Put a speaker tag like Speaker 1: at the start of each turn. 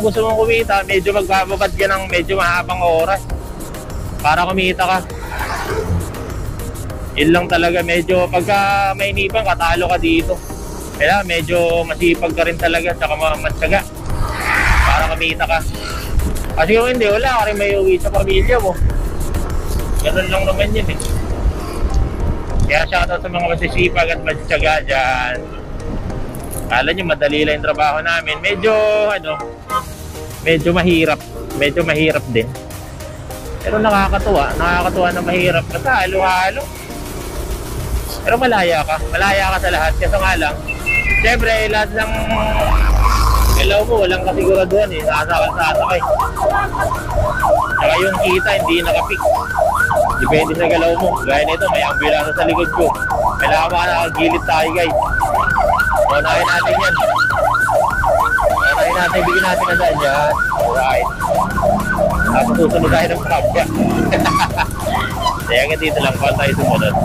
Speaker 1: gusto mong kumita, medyo magbababad ka ng medyo mahabang oras para kumita ka. Yun lang talaga, medyo pagka mainipan ka, talo ka dito. Kaya medyo masipag ka rin talaga, saka matyaga para kumita ka. Kasi kung hindi, wala ka rin may uwi sa pamilya mo. Ganun lang naman yun eh. Kaya shoutout sa mga masisipag at matyaga dyan. Kala nyo madali lang yung trabaho namin. Medyo mahirap. Medyo mahirap din. Pero nakakatuwa na mahirap. Kasi halo-halo. Pero malaya ka sa lahat. Kasi nga lang, siyempre lahat ng ilaw mo, walang kasiguraduhan eh. Sasakay. Saka yung kita, hindi nakapik. Depende sa galaw mo. Gaya nito, may ambulance sa likod ko. Kailangan mga nakagilid tayo guys. Unahin natin yan. Unahin natin, bigyan natin na daan yan. Alright. Tapos susunod tayo ng prabya. Kaya nga dito lang pa tayo sumunod.